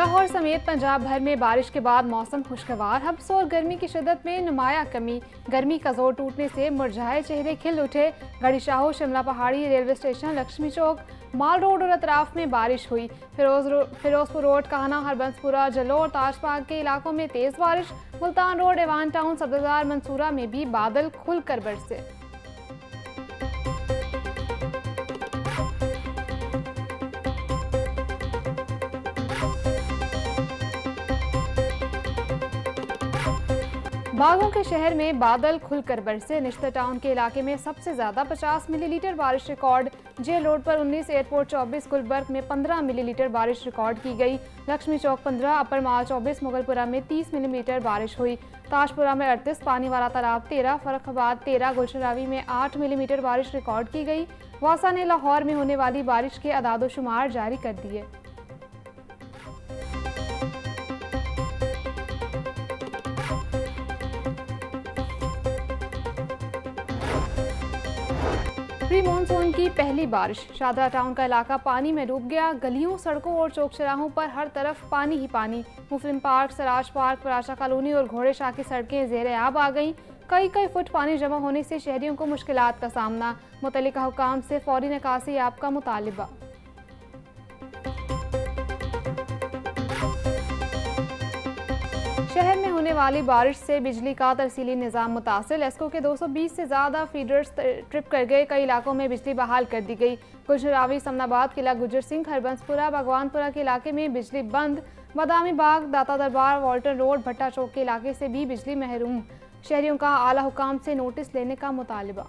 लाहौर समेत पंजाब भर में बारिश के बाद मौसम खुशगवार। हब्स और गर्मी की शिद्दत में नुमाया कमी। गर्मी का जोर टूटने से मुरझाए चेहरे खिल उठे। Garhi Shahu, Shimla Pahari, railway station, Lakshmi Chowk, mall road और अतराफ में बारिश हुई। फिरोजपुर रोड, काहना, हरबंसपुरा, जलोर, ताजबाग के इलाकों में तेज बारिश। मुल्तान रोड, एवान टाउन, सब्जदार, मंसूरा में भी बादल खुलकर बरसे। बागों के शहर में बादल खुलकर बरसे। निश्तर टाउन के इलाके में सबसे ज्यादा 50 मिलीलीटर बारिश रिकॉर्ड। जेल रोड पर 19, एयरपोर्ट 24, गुलबर्ग में 15 मिलीलीटर बारिश रिकॉर्ड की गई। लक्ष्मी चौक 15, अपर माल 24, मुगलपुरा में 30 मिलीमीटर बारिश हुई। ताजपुरा में 38, पानी वाला तालाब 13, फर्रुखाबाद 13, गुलशरावी में 8 मिलीमीटर बारिश रिकॉर्ड की गई। वासा ने लाहौर में होने वाली बारिश के अदादोशुमार जारी कर दिए। प्री मानसून की पहली बारिश। शादरा टाउन का इलाका पानी में डूब गया। गलियों, सड़कों और चौक चौराहों पर हर तरफ पानी ही पानी। मुस्लिम पार्क, सराज पार्क, पराशा कॉलोनी और घोड़े शाह की सड़कें ज़ेर-ए-आब आ गईं। कई फुट पानी जमा होने से शहरियों को मुश्किलात का सामना। मुतल्लिका हुकाम से फौरी निकासी ऐप का मुतालिबा। शहर में होने वाली बारिश से बिजली का तरसीली निज़ाम मुतासिर। एस्को के 220 से ज़्यादा फीडर्स ट्रिप कर गए। कई इलाकों में बिजली बहाल कर दी गई। गुलशरावी, समनाबाद, किला गुजर सिंह, हरबंसपुरा, भगवानपुरा के इलाके में बिजली बंद। बादामी बाग, दाता दरबार, वॉल्टन रोड, भट्टा चौक के इलाके से भी बिजली महरूम। शहरियों का आला हुकाम से नोटिस लेने का मुतालिबा।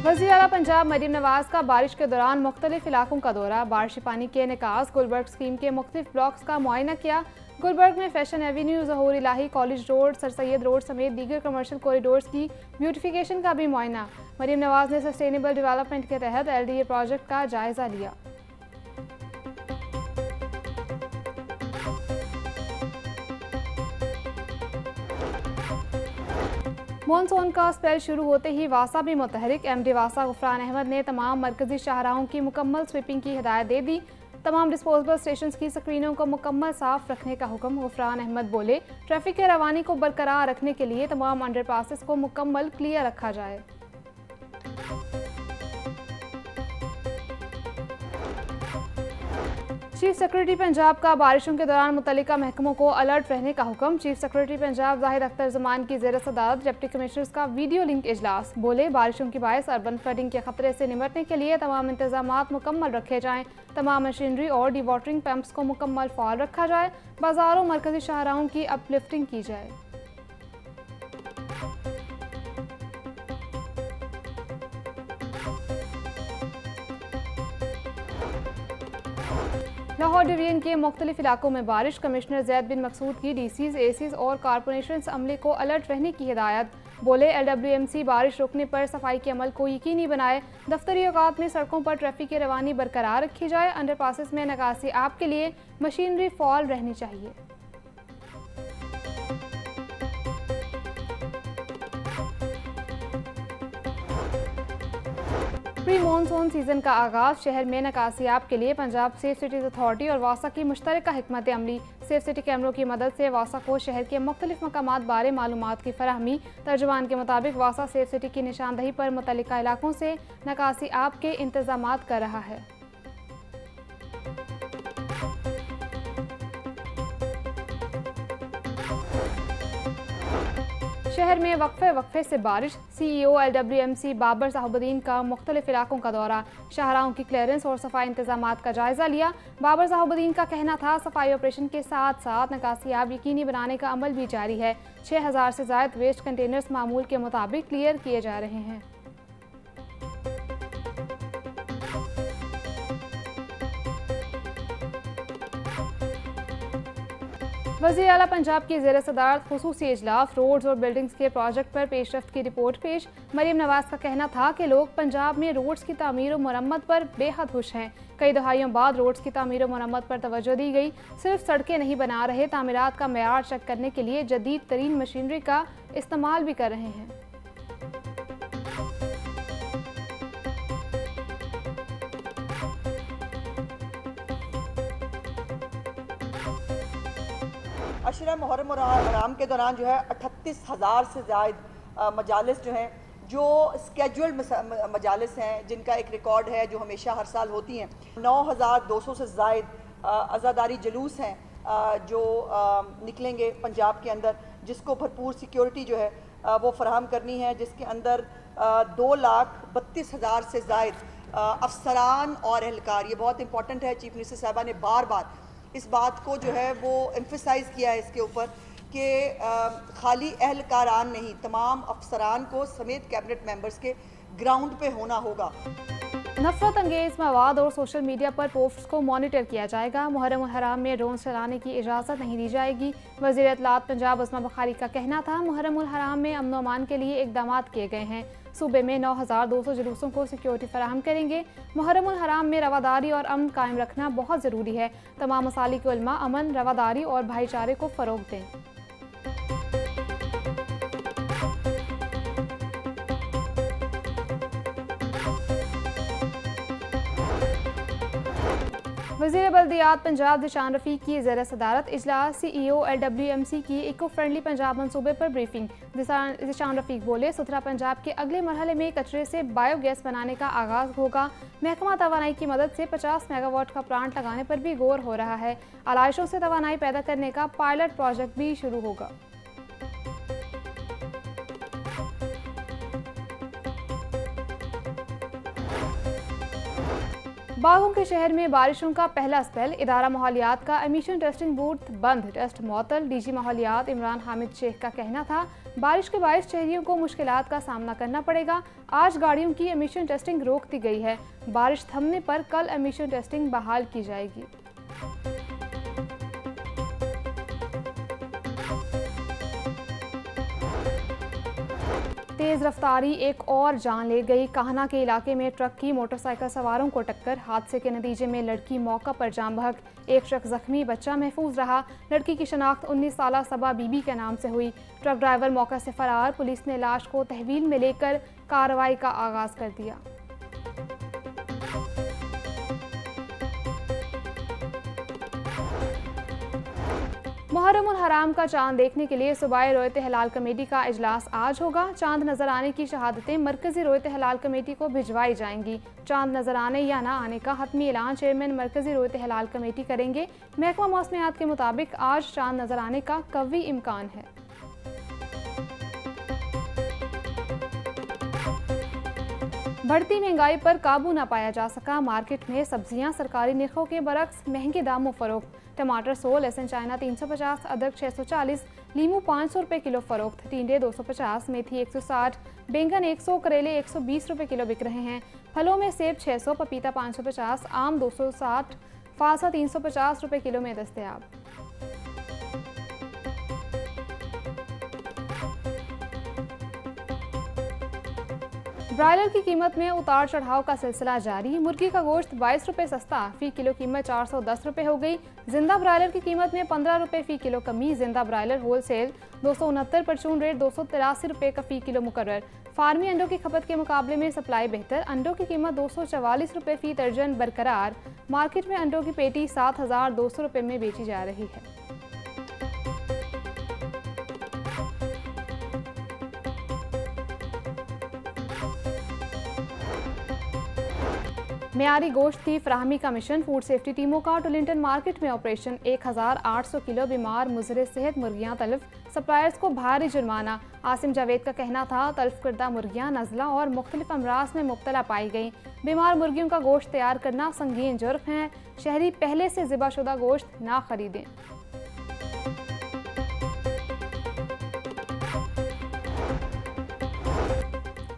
वज़ीर आला पंजाब मरीम नवाज का बारिश के दौरान मुख्तलिफ इलाकों का दौरा। बारिशी पानी के निकास। गुलबर्ग स्कीम के मुख्तलिफ ब्लॉक्स का मुआयना किया। गुलबर्ग में fashion avenue, Zahoor Elahi, college road, sir Syed road समेत दीगर कमर्शियल कॉरिडोर्स की ब्यूटिफिकेशन का भी मुआयना। मरीम नवाज ने सस्टेनेबल डेवलपमेंट के तहत LDA प्रोजेक्ट का जायजा लिया। मानसून का स्पेल शुरू होते ही वासा भी मुतहरिक। MD वासा गुफरान अहमद ने तमाम मरकजी शाहराहों की मुकम्मल स्वीपिंग की हिदायत दे दी। तमाम डिस्पोजेबल स्टेशन की स्क्रीनों को मुकम्मल साफ रखने का हुक्म। गुफरान अहमद बोले, ट्रैफिक के रवानी को बरकरार रखने के लिए तमाम अंडरपासेस को मुकम्मल क्लियर रखा जाए। चीफ सेक्रेटरी पंजाब का बारिशों के दौरान मुतल्लिका महकमों को अलर्ट रहने का हुक्म। चीफ सेक्रेटरी पंजाब जाहिद अख्तर जमान की ज़ेर सदारत डिप्टी कमिश्नर्स का वीडियो लिंक इजलास। बोले, बारिशों की बायस अर्बन फ्लडिंग के खतरे से निपटने के लिए तमाम इंतजामात मुकम्मल रखे जाएं। तमाम मशीनरी और डी वाटरिंग पंप्स को मुकम्मल फाल रखा जाए। बाजारों, मरकजी शाहराहों की अपलिफ्टिंग की जाए। लाहौर डिवीजन के मुख्तलिफ इलाकों में बारिश। कमिश्नर जैद बिन मकसूद की DCs, ACs और कारपोरेशन अमले को अलर्ट रहने की हिदायत। बोले, LWMC बारिश रोकने पर सफाई के अमल को यकीनी बनाए। दफ्तरी औकात में सड़कों पर ट्रैफिक की रवानी बरकरार रखी जाए। अंडरपासेस में निकासी ऐप के लिए मशीनरी फॉल रहनी चाहिए। प्री मानसून सीजन का आगाज। शहर में निकासी ऐप के लिए पंजाब सेफ सिटीज अथॉरिटी और वासा की मुश्तरका हिकमत अमली। सेफ सिटी कैमरों की मदद से वासा को शहर के मुख्तलिफ मकामात बारे मालूमात की फराहमी। तर्जुमान के मुताबिक वासा सेफ सिटी की निशानदही पर मुतल्लिका इलाकों से निकासी ऐप के इंतजामात कर रहा है। शहर में वक्फे से बारिश। CEO LWMC बाबर साहबुद्दीन का मुख्तलिफ इलाकों का दौरा। शाहराहों की क्लियरेंस और सफाई इंतजामात का जायजा लिया। बाबर साहबुद्दीन का कहना था, सफाई ऑपरेशन के साथ साथ निकासी ऐप यकीनी बनाने का अमल भी जारी है। 6000 से ज़ायद वेस्ट कंटेनर्स मामूल के मुताबिक क्लियर किए जा रहे हैं। वज़ीर आला पंजाब की ज़ेर सदारत खुसूसी इजलास। रोड्स और बिल्डिंग्स के प्रोजेक्ट पर पेशरफ्त की रिपोर्ट पेश। मरीम नवाज का कहना था कि लोग पंजाब में रोड्स की तामीर और मरम्मत पर बेहद खुश हैं। कई दहाइयों बाद रोड्स की तामीर और मरम्मत पर तवज्जो दी गई। सिर्फ सड़कें नहीं बना रहे, तामीरात का मेयार चेक करने के लिए जदीद तरीन मशीनरी का इस्तेमाल भी कर रहे हैं। अशरा मुहर्रम और हराम के दौरान जो है 38,000 से ज़्यादा मजालिस जो हैं, जो स्केजुअल्ड मजालिस हैं, जिनका एक रिकॉर्ड है जो हमेशा हर साल होती हैं। 9,200 से ज़ायद अज़ादारी जलूस हैं जो निकलेंगे पंजाब के अंदर, जिसको भरपूर सिक्योरिटी जो है वो फराहम करनी है, जिसके अंदर 2,32,000 से ज़ायद अफसरान और एहलकार। ये बहुत इंपॉर्टेंट है। चीफ मिनिस्टर साहबा ने बार बार इस बात को जो है वो एम्फेसाइज़ किया है इसके ऊपर कि खाली एहलकारान नहीं, तमाम अफसरान को समेत कैबिनेट मेंबर्स के ग्राउंड पे होना होगा। नफरत अंगेज मवाद और सोशल मीडिया पर पोस्ट्स को मॉनिटर किया जाएगा। मुहर्रम हराम में ड्रोन चलाने की इजाज़त नहीं दी जाएगी। वज़ीर इत्तलात पंजाब अस्मा बुखारी का कहना था, मुहर्रम हराम में अमन अमान के लिए इकदाम किए गए हैं। सूबे में 9,200 जुलूसों को सिक्योरिटी फराहम करेंगे। मुहर्रम हराम में रवादारी और अमन कायम रखना बहुत ज़रूरी है। तमाम मसालिक उलमा अमन, रवादारी और भाईचारे को फ़रोग़ दें। वज़ीर बल्दियात पंजाब दिशान रफ़ीक की ज़ेर सदारत इजलास CEO LWMC की इको फ्रेंडली पंजाब मनसूबे पर ब्रीफिंग। दिशान रफ़ीक बोले, सुथरा पंजाब के अगले मरहले में कचरे से बायोगैस बनाने का आगाज़ होगा। महकमा तवानाई की मदद से 50 मेगावाट का प्लांट लगाने पर भी गौर हो रहा है। आलाइशों से तवानाई पैदा करने का पायलट प्रोजेक्ट भी शुरू होगा। बागों के शहर में बारिशों का पहला स्पेल। इदारा माहौलियात का एमिशन टेस्टिंग बूथ बंद, टेस्ट मुअत्तल। DG माहौलियात इमरान हामिद शेख का कहना था, बारिश के बायस शहरियों को मुश्किलात का सामना करना पड़ेगा। आज गाड़ियों की एमिशन टेस्टिंग रोक दी गई है। बारिश थमने पर कल एमिशन टेस्टिंग बहाल की जाएगी। तेज़ रफ्तारी एक और जान ले गई। काहना के इलाके में ट्रक की मोटरसाइकिल सवारों को टक्कर। हादसे के नतीजे में लड़की मौका पर जाम बहक। एक शख्स जख्मी, बच्चा महफूज रहा। लड़की की शनाख्त 19 साला सबा बीबी के नाम से हुई। ट्रक ड्राइवर मौका से फरार। पुलिस ने लाश को तहवील में लेकर कार्रवाई का आगाज कर दिया। मुहर्रम उल हराम का चांद देखने के लिए सूबाई रोयत हलाल कमेटी का इजलास आज होगा। चांद नजर आने की शहादतें मरकजी रोयत हलाल कमेटी को भिजवाई जाएंगी। चांद नजर आने या ना आने का हतमी ऐलान चेयरमैन मरकजी रोयत हलाल कमेटी करेंगे। महकमा मौसमियात के मुताबिक आज चांद नजर आने का कवी इम्कान है। बढ़ती महंगाई पर काबू न पाया जा सका। मार्केट में सब्जियां सरकारी निर्खों के बरक्स महंगे दामों फरोख्त। टमाटर 100, लहसुन चाइना 350, अदरक 640, लीमू 500 रुपये किलो फरोख्त। टिंडे 250, मेथी 160, बैंगन 100, करेले 120 रुपये किलो बिक रहे हैं। फलों में सेब 600, पपीता 550, आम 260, फासा 350 रुपये किलो में दस्तयाब। ब्रायलर की कीमत में उतार चढ़ाव का सिलसिला जारी। मुर्गी का गोश्त 22 रुपये सस्ता, फी किलो कीमत 410 रुपये हो गई। जिंदा ब्रायलर की कीमत में 15 रुपये फी किलो कमी। जिंदा ब्रायलर होलसेल 269, परचून रेट 283 रुपये का फी किलो मुकर्रर। फार्मी अंडों की खपत के मुकाबले में सप्लाई बेहतर। अंडों की कीमत 244 रुपये फी दर्जन बरकरार। मार्केट में अंडों की पेटी 7,200 रुपये में बेची जा रही है। मेयारी गोश्त की फराहमी का मिशन। फूड सेफ्टी टीमों का टुलिंटन मार्केट में ऑपरेशन। 1,800 किलो बीमार मुजरे सेहत मुर्गियां तल्फ। सप्लायर्स को भारी जुर्माना। आसिम जावेद का कहना था, तल्फ करदा मुर्गियां नज़ला और मुख्तलिफ अमराज में मुब्तला पाई गई। बीमार मुर्गियों का गोश्त तैयार करना संगीन जुर्म है। शहरी पहले से ज़िबाशुदा गोश्त ना खरीदें।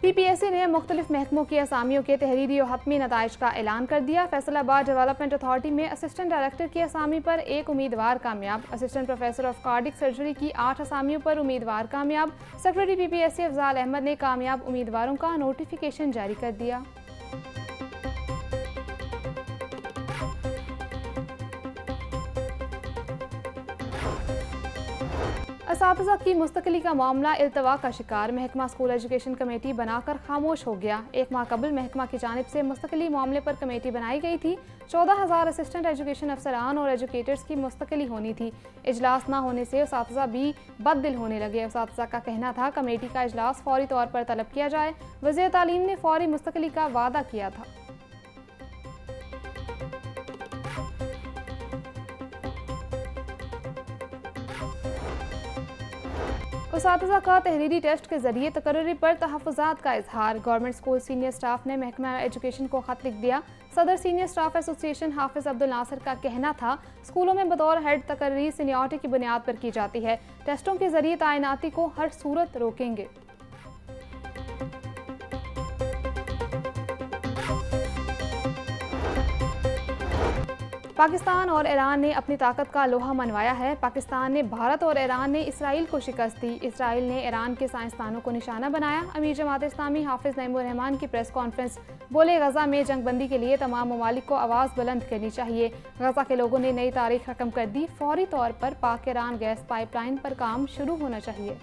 PPSC ने मुख्तलिफ महकमों की असामियों के तहरीरी और हतमी नताइज का ऐलान कर दिया। फैसलाबाद डेवलपमेंट अथॉरिटी में असिस्टेंट डायरेक्टर की असामी पर 1 उम्मीदवार कामयाब। Assistant professor of cardiac surgery की 8 असामियों पर उम्मीदवार कामयाब। सेक्रेटरी PPSC अफजाल अहमद ने कामयाब उम्मीदवारों का नोटिफिकेशन जारी कर दिया। असातिज़ा की मुस्तकिली का मामला इल्तवा का शिकार। महकमा स्कूल एजुकेशन कमेटी बनाकर खामोश हो गया। एक माह कबल महकमा की जानिब से मुस्तकिली मामले पर कमेटी बनाई गई थी। 14,000 असिस्टेंट एजुकेशन अफसरान और एजुकेटर्स की मुस्तकिली होनी थी। इजलास ना होने से असातिज़ा भी बददिल होने लगे। असातिज़ा का कहना था कमेटी का इजलास फौरी तौर पर तलब किया जाए। वज़ीर तालीम ने फौरी मुस्तकिली का वादा किया था। उसातिज़ा का तहरीरी टेस्ट के जरिए तकर्री पर तहफ़्फ़ुज़ात का इजहार। गवर्नमेंट स्कूल सीनियर स्टाफ ने महकमा एजुकेशन को खत लिख दिया। सदर सीनियर स्टाफ एसोसिएशन हाफिज़ अब्दुल नासिर का कहना था स्कूलों में बतौर हेड तकर्री सीनियरिटी की बुनियाद पर की जाती है। टेस्टों के जरिए तैनाती को हर सूरत रोकेंगे। पाकिस्तान और ईरान ने अपनी ताकत का लोहा मनवाया है। पाकिस्तान ने भारत और ईरान ने इसराइल को शिकस्त दी। इसराइल ने ईरान के साइंसदानों को निशाना बनाया। अमीर जमात इस्लामी हाफिज नईमुर रहमान की प्रेस कॉन्फ्रेंस। बोले गजा में जंगबंदी के लिए तमाम ममालिक को आवाज़ बुलंद करनी चाहिए। गजा के लोगों ने नई तारीख रकम कर दी। फौरी तौर पर पाक ईरान गैस पाइपलाइन पर काम शुरू होना चाहिए।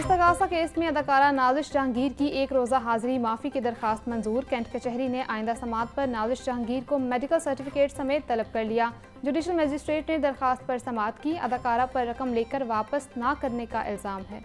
इस्तगासा केस में अदाकारा नाज़िश जहांगीर की एक रोज़ा हाजिरी माफ़ी की दरखास्त मंजूर। कैंट कचहरी ने आइंदा समात पर नाज़िश जहांगीर को मेडिकल सर्टिफिकेट समेत तलब कर लिया। जुडिशल मजिस्ट्रेट ने दरखास्त पर समात की। अदाकारा पर रकम लेकर वापस ना करने का इल्ज़ाम है।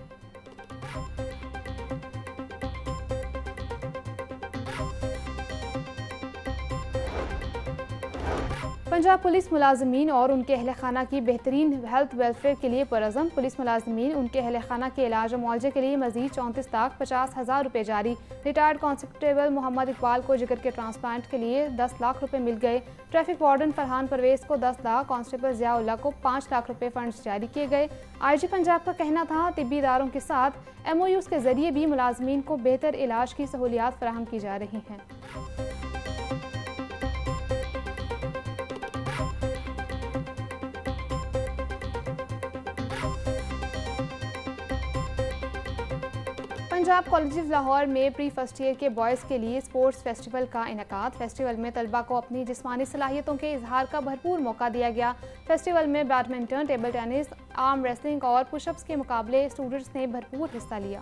पंजाब पुलिस मुलाजमीन और उनके अहल खाना की बेहतरीन हेल्थ वेलफेयर के लिए पुरज़म। पुलिस मुलाजमीन उनके अहल खाना के इलाज और मुआवजे के लिए मजीद 34,50,000 रुपये जारी। रिटायर्ड कांस्टेबल मोहम्मद इकबाल को जिगर के ट्रांसप्लांट के लिए 10 लाख रुपये मिल गए। ट्रैफिक वार्डन फरहान परवेज को 10 लाख, कांस्टेबल ज़ियाउल्लाह को 5 लाख रुपये फंड्स जारी किए गए। IG पंजाब का कहना था तिब्बी इदारों के साथ MOUs के जरिए भी मुलाजमीन को बेहतर इलाज की सहूलियात फराहम की जा रही हैं। पंजाब कॉलेजेस लाहौर में प्री फर्स्ट ईयर के बॉयज़ के लिए स्पोर्ट्स फेस्टिवल का इनेकाद। फेस्टिवल में तलबा को अपनी जिस्मानी सलाहियतों के इजहार का भरपूर मौका दिया गया। फेस्टिवल में badminton, table tennis, arm wrestling और पुशअप्स के मुकाबले स्टूडेंट्स ने भरपूर हिस्सा लिया।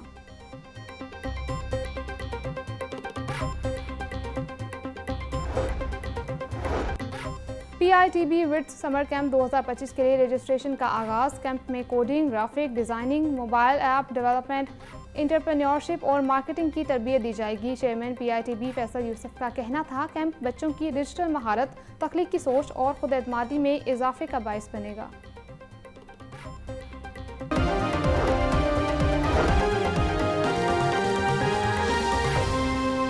PITB विट्स समर कैंप 2025 के लिए रजिस्ट्रेशन का आगाज़। कैंप में coding, graphic designing, mobile app development, entrepreneurship और मार्केटिंग की तरबियत दी जाएगी। चेयरमैन PITB फैसल यूसुफ का कहना था कैंप बच्चों की डिजिटल महारत, तख्लीक की सोच और खुद एतमादी में इजाफे का बायस बनेगा।